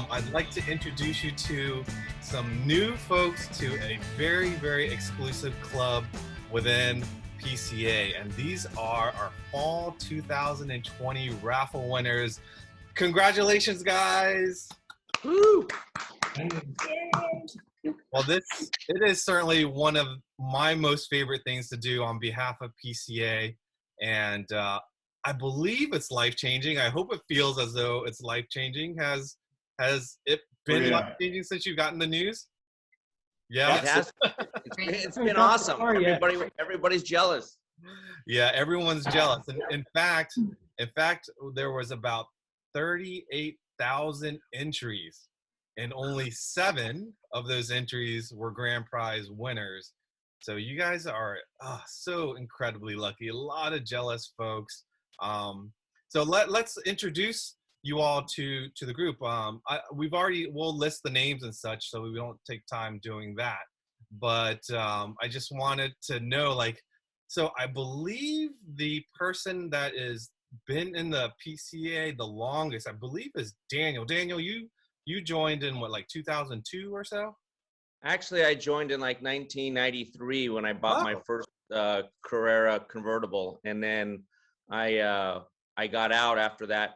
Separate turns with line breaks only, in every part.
I'd like to introduce you to some new folks to a very, very exclusive club within PCA. And these are our fall 2020 raffle winners. Congratulations, guys.
Woo!
Well, it is certainly one of my most favorite things to do on behalf of PCA. And I believe it's life-changing. I hope it feels as though it's life-changing. Has it been life-changing since you've gotten the news? Yeah,
it has. It's been awesome. Everybody's jealous.
Yeah, everyone's jealous. And in fact, there was about 38,000 entries, and only 7 of those entries were grand prize winners. So you guys are so incredibly lucky. A lot of jealous folks. So let's introduce you all to the group. We'll list the names and such, so we don't take time doing that. But I just wanted to know, so I believe the person that has been in the PCA the longest, I believe, is Daniel. Daniel, you joined in 2002 or so?
Actually, I joined in 1993 when I bought my first Carrera convertible, and then I got out after that.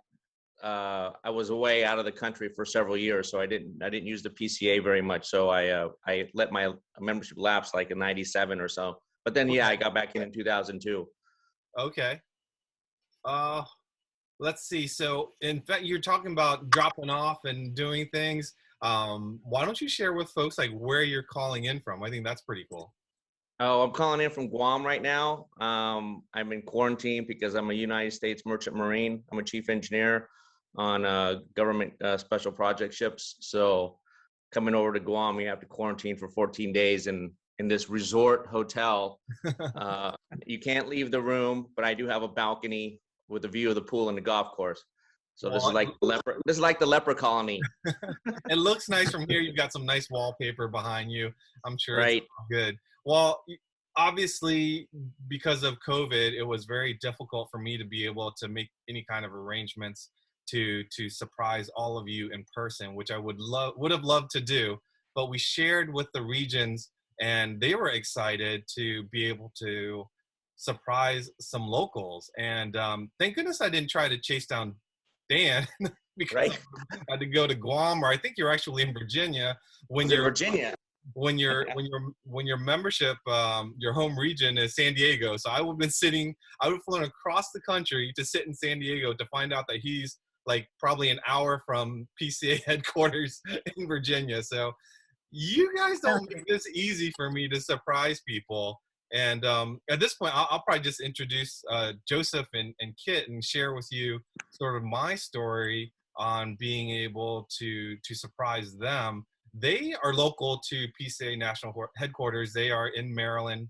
I was away out of the country for several years, so I didn't use the PCA very much. So I let my membership lapse in 97 or so. But then I got back in 2002.
Okay. Let's see. So in fact, you're talking about dropping off and doing things. Why don't you share with folks where you're calling in from? I think that's pretty cool.
Oh, I'm calling in from Guam right now. I'm in quarantine because I'm a United States Merchant Marine. I'm a chief engineer on government special project ships. So coming over to Guam, we have to quarantine for 14 days in this resort hotel. You can't leave the room, but I do have a balcony with a view of the pool and the golf course. So this is like the leper colony.
It looks nice from here. You've got some nice wallpaper behind you. I'm sure
right.
It's good. Well, obviously, because of COVID, it was very difficult for me to be able to make any kind of arrangements to surprise all of you in person, which I would have loved to do. But we shared with the regions, and they were excited to be able to surprise some locals. And thank goodness I didn't try to chase down Dan because I had to go to Guam, or I think you're actually in Virginia. When your membership, your home region is San Diego. So I would have flown across the country to sit in San Diego to find out that he's probably an hour from PCA headquarters in Virginia. So you guys don't make this easy for me to surprise people. And at this point, I'll probably just introduce Joseph and Kit and share with you sort of my story on being able to surprise them. They are local to PCA National Headquarters. They are in Maryland.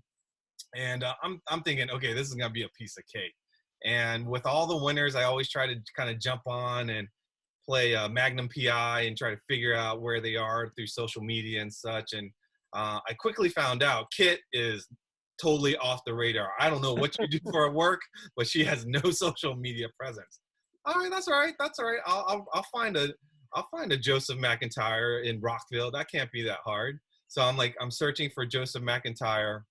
And I'm thinking, okay, this is going to be a piece of cake. And with all the winners, I always try to kind of jump on and play Magnum PI and try to figure out where they are through social media and such. And I quickly found out Kit is totally off the radar. I don't know what you do for work, but she has no social media presence. All right, that's all right. That's all right. I'll find a Joseph McIntyre in Rockville. That can't be that hard. So I'm searching for Joseph McIntyre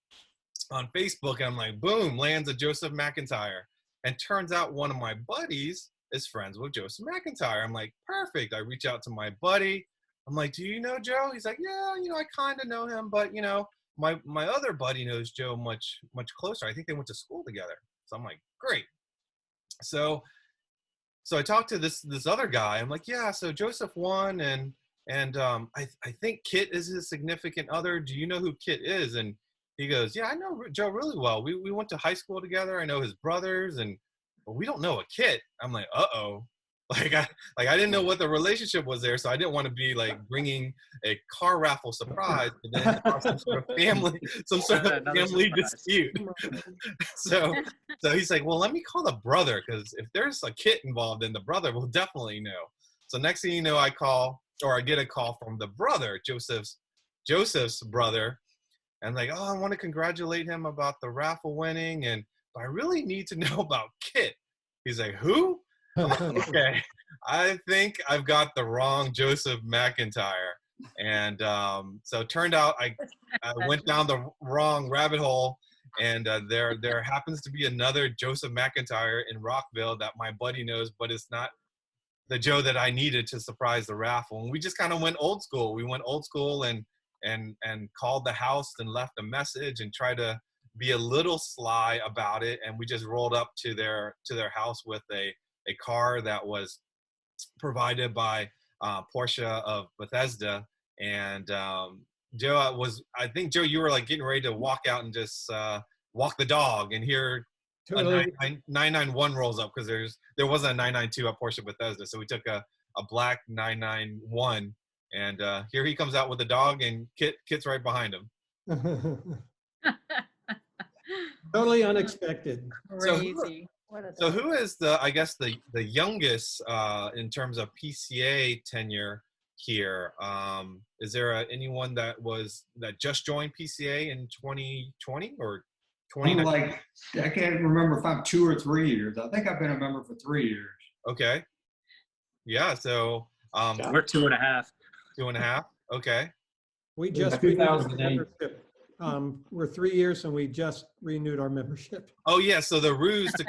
on Facebook, and I'm like, boom, lands a Joseph McIntyre. And turns out one of my buddies is friends with Joseph McIntyre. I'm like, perfect. I reach out to my buddy. I'm like, do you know Joe? He's like, yeah, I kind of know him, but my other buddy knows Joe much closer. I think they went to school together. So I'm like, great. So I talked to this other guy. I'm like, yeah, so Joseph won, and I think Kit is his significant other. Do you know who Kit is? And he goes, yeah, I know Joe really well. We went to high school together. I know his brothers, but we don't know a Kit. I'm like, uh-oh. I didn't know what the relationship was there, so I didn't want to be like bringing a car raffle surprise, but then cause some sort of family dispute. so he's like, well, let me call the brother, because if there's a kit involved, then the brother will definitely know. So next thing you know, I get a call from the brother, Joseph's brother, and like, oh, I want to congratulate him about the raffle winning, but I really need to know about Kit. He's like, who? I'm like, okay, I think I've got the wrong Joseph McIntyre. And so it turned out I went down the wrong rabbit hole, and there happens to be another Joseph McIntyre in Rockville that my buddy knows, but it's not the Joe that I needed to surprise the raffle. And we just kind of went old school. We went old school and called the house and left a message and tried to be a little sly about it. And we just rolled up to their house with a car that was provided by Porsche of Bethesda. And Joe I think Joe, you were like getting ready to walk out and just walk the dog, and here totally. A 991 rolls up, because there wasn't a 992 at Porsche Bethesda. So we took a black 991, and here he comes out with the dog, and Kit's right behind him.
Totally unexpected.
Crazy.
So who is the youngest in terms of PCA tenure here? Is there anyone that just joined PCA in 2020 or 2019?
I can't remember if I'm 2 or 3 years. I think I've been a member for 3 years.
Okay. Yeah. So
we're 2.5.
2.5. Okay.
We just renewed our membership. We're 3 years and we just renewed our membership.
Oh yeah. So the ruse to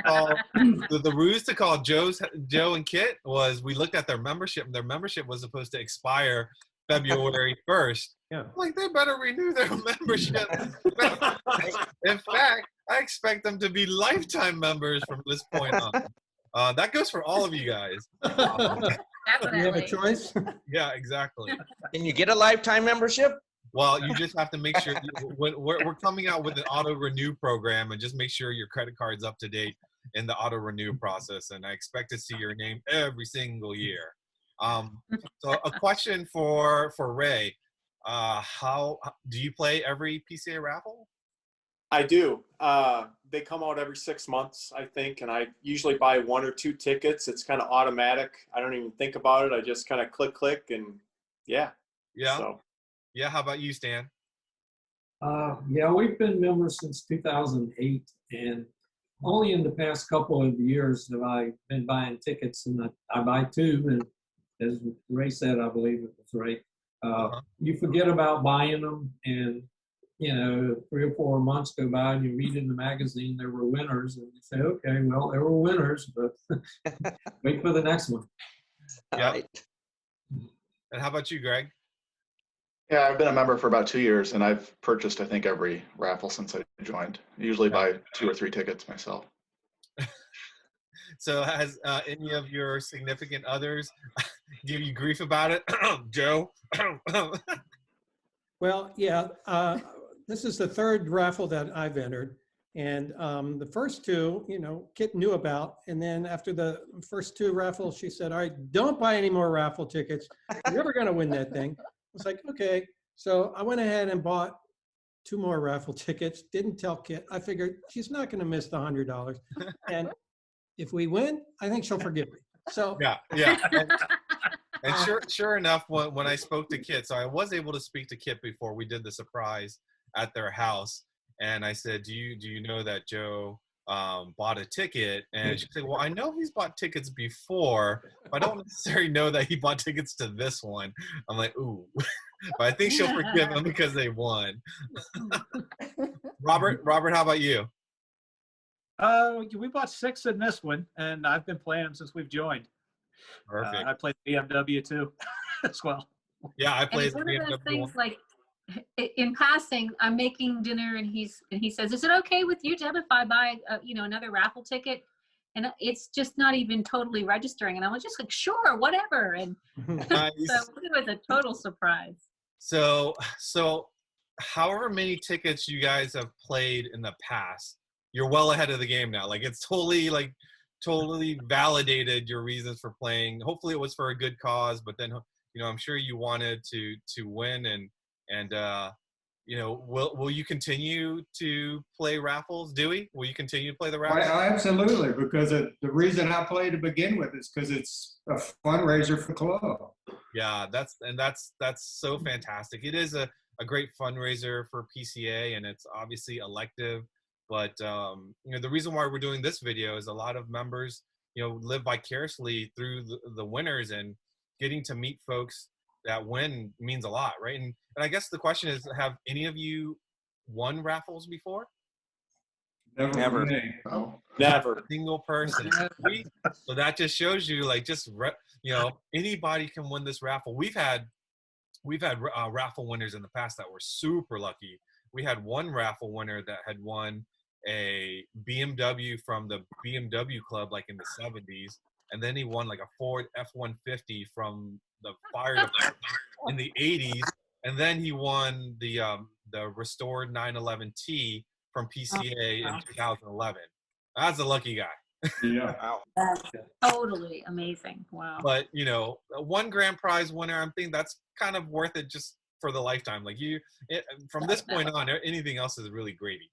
call Joe and Kit was, we looked at their membership, and their membership was supposed to expire February 1st.
Yeah.
Like, they better renew their membership. In fact, I expect them to be lifetime members from this point on. That goes for all of you guys.
Definitely.
You have a choice?
Yeah, exactly.
Can you get a lifetime membership?
Well, you just have to make sure we're coming out with an auto renew program, and just make sure your credit card's up to date in the auto renew process. And I expect to see your name every single year. So a question for Ray. How do you play every PCA raffle?
I do. They come out every 6 months, I think, and I usually buy 1 or 2 tickets. It's kind of automatic. I don't even think about it. I just kind of click, and yeah. So.
Yeah. How about you, Stan?
Yeah, we've been members since 2008, and only in the past couple of years have I been buying tickets, and I buy 2, and as Ray said, I believe it was right. You forget about buying them, and 3 or 4 months go by, and you read in the magazine there were winners, and you say, okay, well, there were winners, but wait for the next one.
Yeah. Right. And how about you, Greg?
Yeah, I've been a member for about 2 years, and I've purchased, I think, every raffle since I joined. I usually buy 2 or 3 tickets myself.
So has any of your significant others give you grief about it? Joe?
Well, yeah. This is the 3rd raffle that I've entered. And the first 2, Kit knew about. And then after the first 2 raffles, she said, all right, don't buy any more raffle tickets. You're never going to win that thing. I was like, okay. So I went ahead and bought 2 more raffle tickets. Didn't tell Kit. I figured she's not going to miss the $100. And if we win, I think she'll forgive me. So
yeah. And sure enough, when I spoke to Kit, so I was able to speak to Kit before we did the surprise at their house, and I said, do you know that Joe bought a ticket? And she said, well, I know he's bought tickets before, but I don't necessarily know that he bought tickets to this one. I'm like, ooh. But I think she'll forgive him because they won. Robert, how about you?
We bought 6 in this one, and I've been playing them since we've joined.
Perfect.
I played BMW too, as well.
Yeah, I played
the BMW. One of those things,
one.
like, in passing, I'm making dinner, and he says, "Is it okay with you, Deb, if I buy another raffle ticket?" And it's just not even totally registering, and I was just like, "Sure, whatever." And
Nice.
so it was a total surprise.
So however many tickets you guys have played in the past, you're well ahead of the game now. Like, it's totally like totally validated your reasons for playing. Hopefully it was for a good cause, but then, you know, I'm sure you wanted to win, and you know, will you continue to play raffles, Dewey? Will you continue to play the raffles?
Absolutely, because the reason I play to begin with is because it's a fundraiser for the club.
Yeah, that's so fantastic. It is a great fundraiser for PCA, and it's obviously elective. But you know, the reason why we're doing this video is a lot of members, you know, live vicariously through the winners, and getting to meet folks that win means a lot, right? And I guess the question is, have any of you won raffles before?
Never.
Oh,
Never.
A single person. So that just shows you, like, you know, anybody can win this raffle. We've had raffle winners in the past that were super lucky. We had one raffle winner that had won a BMW from the BMW club, like in the 70s, and then he won like a Ford F-150 from the fire department in the 80s, and then he won the restored 911T from PCA in 2011. That's a lucky guy.
Yeah.
Wow.
That's totally amazing. Wow.
But, you know, one grand prize winner, I'm thinking that's kind of worth it just for the lifetime. Like, from this point on, anything else is really gravy.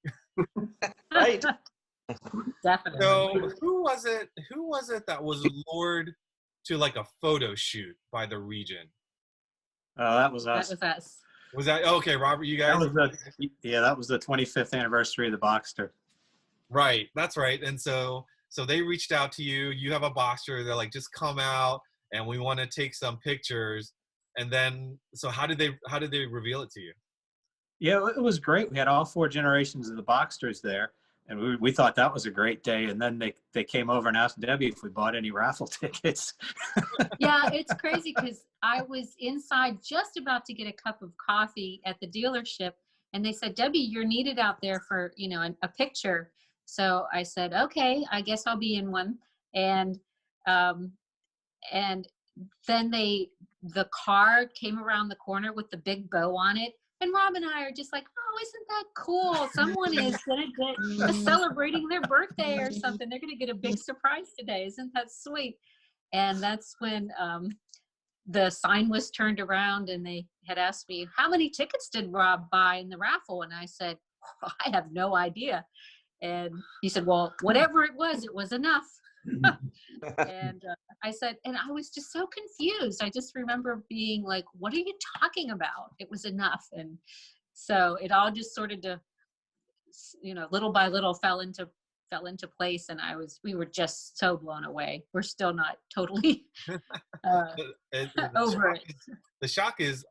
Right.
Definitely.
So who was it that was lured to like a photo shoot by the region?
That was
That
us.
was us.
Was that okay, Robert? You guys?
That was the 25th anniversary of the Boxster.
Right, that's right. And so they reached out to you. You have a Boxster. They're like, just come out, and we want to take some pictures. And then, so how did they reveal it to you?
Yeah, it was great. We had all 4 generations of the Boxsters there, and we thought that was a great day. And then they came over and asked Debbie if we bought any raffle tickets.
Yeah, it's crazy because I was inside just about to get a cup of coffee at the dealership, and they said, Debbie, you're needed out there for, you know, a picture. So I said, okay, I guess I'll be in one. And then the car came around the corner with the big bow on it. And Rob and I are just like, oh, isn't that cool? Someone is going to get celebrating their birthday or something. They're going to get a big surprise today. Isn't that sweet? And that's when the sign was turned around, and they had asked me, how many tickets did Rob buy in the raffle? And I said, oh, I have no idea. And he said, well, whatever it was enough. And I said, and I was just so confused. I just remember being like, what are you talking about? It was enough. And so it all just sort of, you know, little by little fell into place. And we were just so blown away. We're still not totally over it.
The shock is,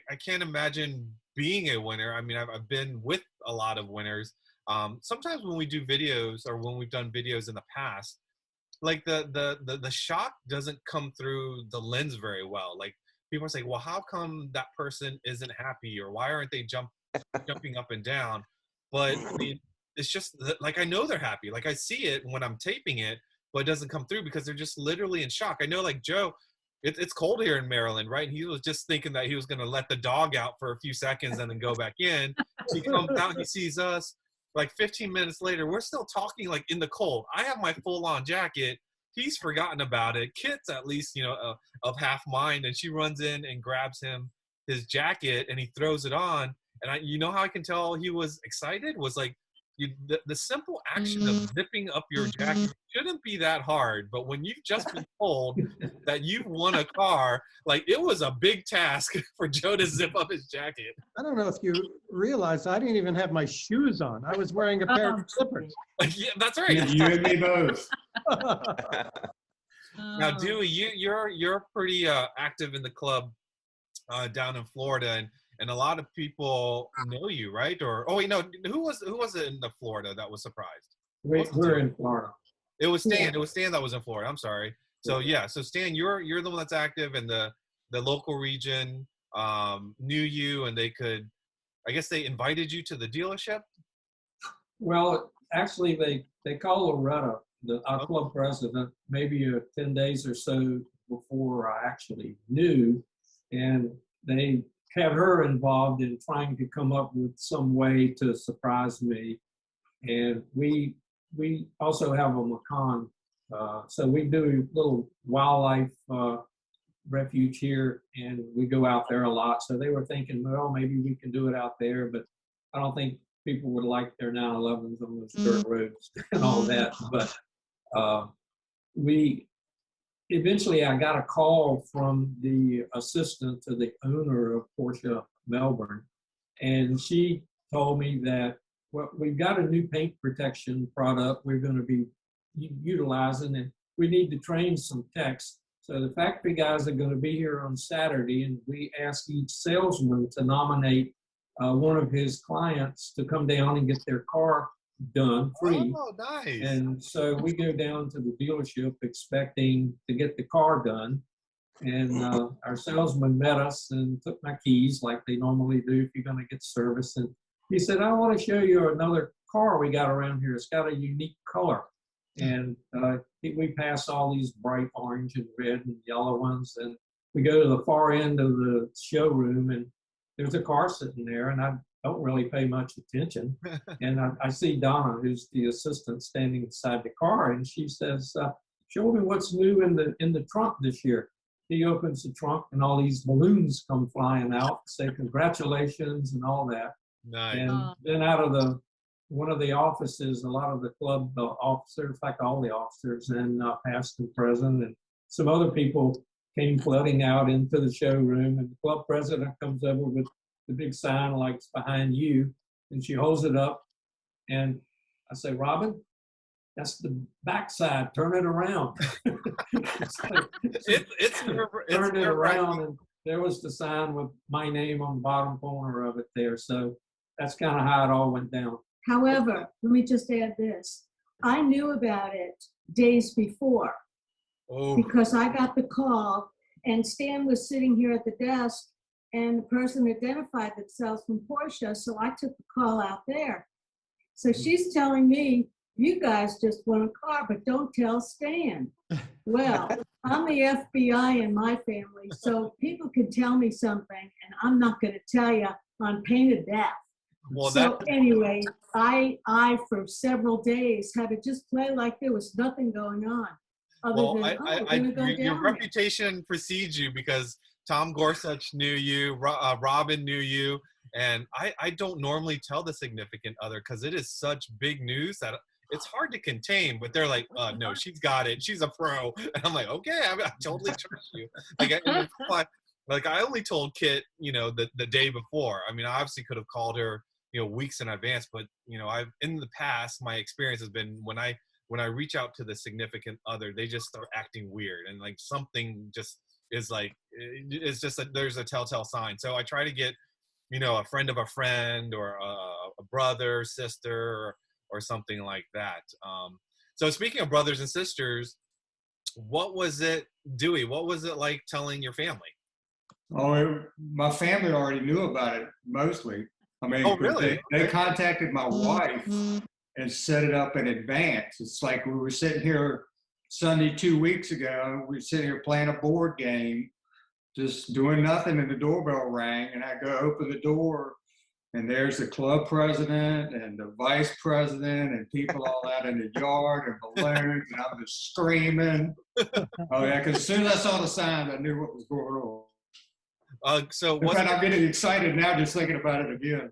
I can't imagine being a winner. I mean, I've been with a lot of winners. Sometimes when we do videos, or when we've done videos in the past, like the shock doesn't come through the lens very well. Like, people are saying, well, how come that person isn't happy, or why aren't they jumping up and down? But I mean, it's just like, I know they're happy. Like, I see it when I'm taping it, but it doesn't come through because they're just literally in shock. I know, like Joe, it's cold here in Maryland, right? And he was just thinking that he was going to let the dog out for a few seconds and then go back in. He comes out, he sees us. Like 15 minutes later, we're still talking, like, in the cold. I have my full-on jacket. He's forgotten about it. Kit's at least, you know, of half mind, and she runs in and grabs him his jacket, and he throws it on. And you know how I can tell he was excited? Was like, the simple action of zipping up your jacket shouldn't be that hard. But when you've just been told that you've won a car, like, it was a big task for Joe to zip up his jacket.
I don't know if you realize I didn't even have my shoes on. I was wearing a pair of slippers.
Yeah, that's right.
You and me both.
Now, Dewey, you're pretty active in the club down in Florida, and a lot of people know you, right? Or, oh wait, no, who was it in Florida that was surprised?
We're in Florida.
It was Stan.
Yeah.
It was Stan that was in Florida. I'm sorry. So yeah, so Stan, you're the one that's active, and the local region knew you, and I guess they invited you to the dealership.
Well, actually, they called Loretta, our club president, maybe 10 days or so before I actually knew, and they had her involved in trying to come up with some way to surprise me. And we also have a Macan So we do little wildlife refuge here, and we go out there a lot. So they were thinking, well, maybe we can do it out there, but I don't think people would like their 911s on those dirt roads and all that. But we eventually, I got a call from the assistant to the owner of Porsche Melbourne, and she told me that, well, we've got a new paint protection product we're going to be utilizing, and we need to train some techs. So the factory guys are going to be here on Saturday, and we ask each salesman to nominate one of his clients to come down and get their car done free.
Oh, nice.
And so we go down to the dealership expecting to get the car done. And our salesman met us and took my keys like they normally do if you're going to get service. And he said, I want to show you another car we got around here. It's got a unique color. And we pass all these bright orange and red and yellow ones. And we go to the far end of the showroom, and there's a car sitting there, and I don't really pay much attention. And I see Donna, who's the assistant, standing beside the car, and she says, show me what's new in the trunk this year. He opens the trunk, and all these balloons come flying out, say congratulations and all that.
Nice.
And then out of one of the offices, a lot of the club officers, in fact, all the officers, and past and present, and some other people came flooding out into the showroom, and the club president comes over with the big sign like it's behind you, and she holds it up, and I say, Robin, that's the backside, turn it around. Turned it around, and there was the sign with my name on the bottom corner of it there. So that's kind of how it all went down.
However, let me just add this. I knew about it days before because I got the call, and Stan was sitting here at the desk, and the person identified themselves from Porsche, so I took the call out there. So she's telling me, you guys just want a car, but don't tell Stan. Well, I'm the FBI in my family, so people can tell me something, and I'm not going to tell you on pain of death.
Well,
so anyway, I for several days had to just play like there was nothing going on.
Your reputation precedes you because Tom Gorsuch knew you, Robin knew you, and I don't normally tell the significant other because it is such big news that it's hard to contain. But they're like, no, she's got it. She's a pro. And I'm like, okay, I totally trust you. Like I only told Kit, the day before. I mean, I obviously could have called her, weeks in advance, but I've in the past, my experience has been when I reach out to the significant other, they just start acting weird, and like something just is like, it's just that there's a telltale sign. So I try to get, a friend of a friend, or a brother, sister, or something like that. So speaking of brothers and sisters, what was it, Dewey? What was it like telling your family?
My family already knew about it mostly. I mean,
really?
They contacted my wife and set it up in advance. It's like we were sitting here Sunday 2 weeks ago. We were sitting here playing a board game, just doing nothing, and the doorbell rang, and I go open the door, and there's the club president and the vice president and people all out in the yard and balloons, and I'm just screaming. Oh yeah, because as soon as I saw the sign, I knew what was going on.
I'm
getting excited now just thinking about it again.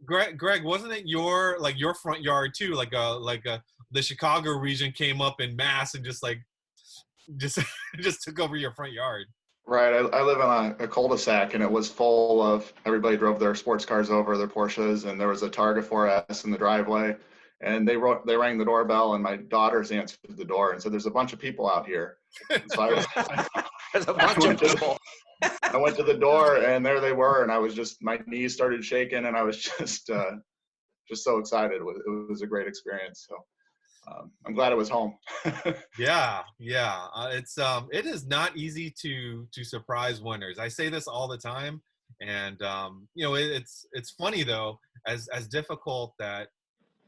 Greg, wasn't it your front yard too? The Chicago region came up in mass and just took over your front yard.
Right. I live in a cul-de-sac, and it was full of, everybody drove their sports cars over, their Porsches, and there was a Targa 4S in the driveway, and they rang the doorbell, and my daughters answered the door and said, there's a bunch of people out here. So
there's a bunch of people.
I went to the door, and there they were, and my knees started shaking, and I was just so excited. It was a great experience. So I'm glad it was home.
Yeah. It is not easy to surprise winners. I say this all the time, and it's funny though, as difficult that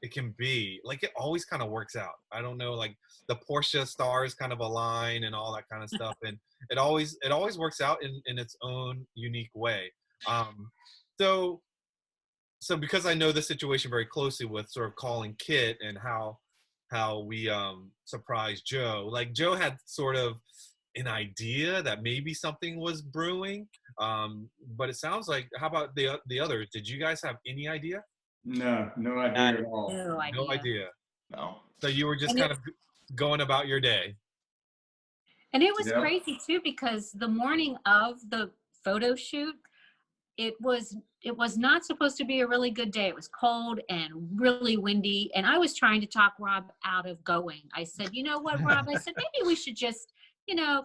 it can be. Like, it always kind of works out. I don't know, like the Porsche stars kind of align and all that kind of stuff, and it always works out in its own unique way. So because I know the situation very closely with sort of calling Kit and how how we surprised Joe. Like Joe had sort of an idea that maybe something was brewing, but it sounds like, how about the others? Did you guys have any idea?
No, no idea at all.
No idea.
No idea.
No.
So you were just
And
kind of going about your day.
And it was
Yep.
crazy too, because the morning of the photo shoot, it was not supposed to be a really good day. It was cold and really windy. And I was trying to talk Rob out of going. I said, you know what, Rob? I said, maybe we should just,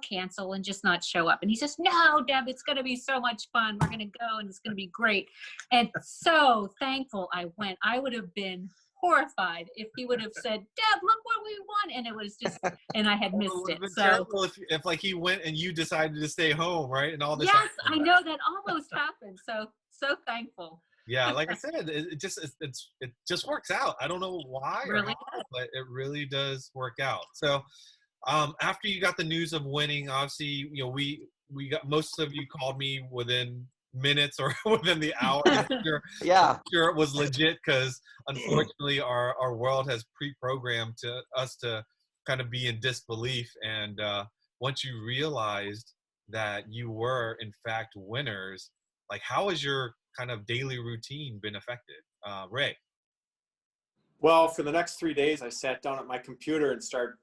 cancel and just not show up. And he says, no, Deb, it's going to be so much fun. We're going to go and it's going to be great. And so thankful I went. I would have been horrified if he would have said, Deb, look what we won. And it was just, and I had missed it. So
terrible if like he went and you decided to stay home, right? And all this.
yes, I know that almost happened. So thankful.
Yeah, like I said, it just works out. I don't know why or
Really
how, but it really does work out. So after you got the news of winning, obviously, we got, most of you called me within minutes or within the hour.
Yeah.
Sure it was legit, because unfortunately our world has pre-programmed us to kind of be in disbelief. And once you realized that you were in fact winners, like how has your kind of daily routine been affected? Ray?
Well, for the next 3 days, I sat down at my computer and started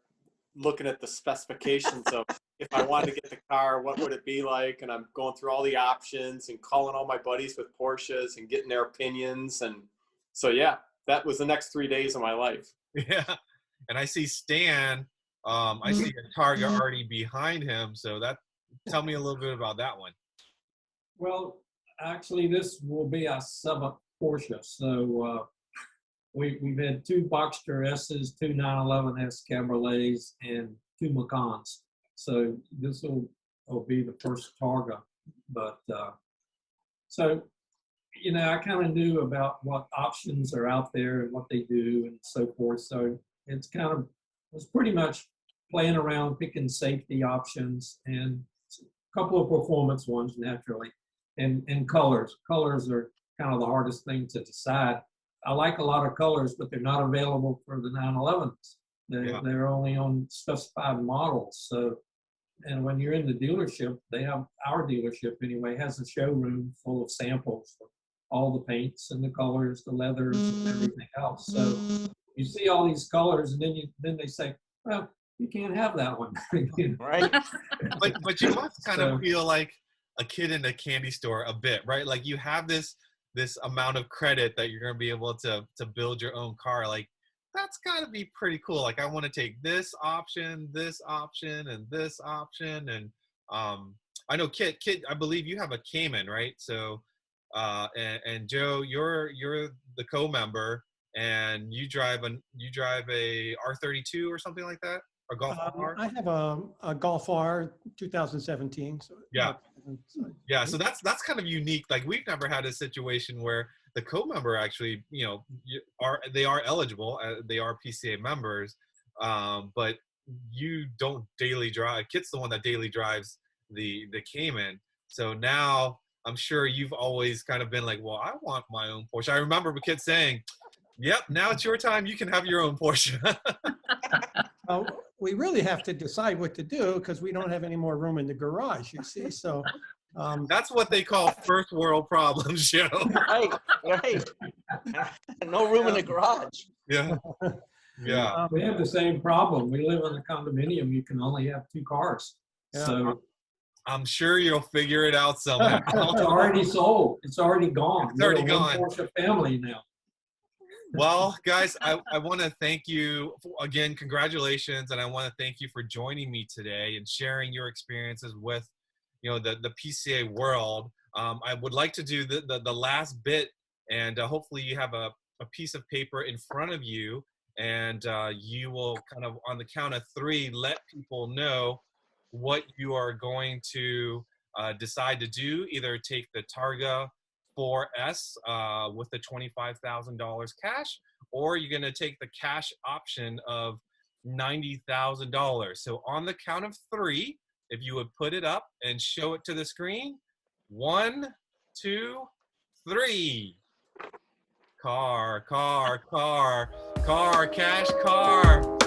looking at the specifications of if I wanted to get the car, what would it be like? And I'm going through all the options and calling all my buddies with Porsches and getting their opinions. And so, yeah, that was the next 3 days of my life.
Yeah. And I see Stan, I see a Targa already behind him. So tell me a little bit about that one.
Well, actually, this will be our 7th Porsche. So we've had 2 Boxster S's, 2 911S Cabriolets, and 2 Macans. So this will be the first Targa. But so, I kind of knew about what options are out there and what they do and so forth. So it was pretty much playing around, picking safety options and a couple of performance ones naturally, and colors. Colors are kind of the hardest thing to decide. I like a lot of colors, but they're not available for the 911s. They're only on specified models. So, and when you're in the dealership, our dealership anyway, has a showroom full of samples of all the paints and the colors, the leathers, and everything else. So you see all these colors, and then they say, well, you can't have that one.
Right.
But you must kind of feel like a kid in a candy store a bit, right? Like you have this amount of credit that you're going to be able to build your own car. Like that's got to be pretty cool. Like I want to take this option, and this option. And I know Kit, I believe you have a Cayman, right? So and Joe, you're the co-member, and you drive a R32 or something like that, or Golf R?
I have a Golf R 2017. So
yeah. So that's kind of unique. Like we've never had a situation where the co-member actually, they are eligible. They are PCA members, but you don't daily drive. Kit's the one that daily drives the Cayman. So now I'm sure you've always kind of been like, well, I want my own Porsche. I remember Kit saying, yep, now it's your time. You can have your own Porsche.
We really have to decide what to do because we don't have any more room in the garage, you see. So
that's what they call first world problems, Joe.
Right. No room in the garage.
Yeah. Yeah.
We have the same problem. We live in a condominium. You can only have 2 cars.
Yeah.
So
I'm sure you'll figure it out somehow.
it's already sold. It's already gone.
It's already
We're a
gone.
Porsche family now.
Well, guys, I want to thank you again. Congratulations, and I want to thank you for joining me today and sharing your experiences with, the PCA world. I would like to do the last bit, and hopefully you have a piece of paper in front of you, and you will kind of on the count of 3 let people know what you are going to decide to do. Either take the Targa 4S with the $25,000 cash, or you're going to take the cash option of $90,000. So on the count of 3, if you would put it up and show it to the screen. 1, 2, 3. Car. Car, cash car.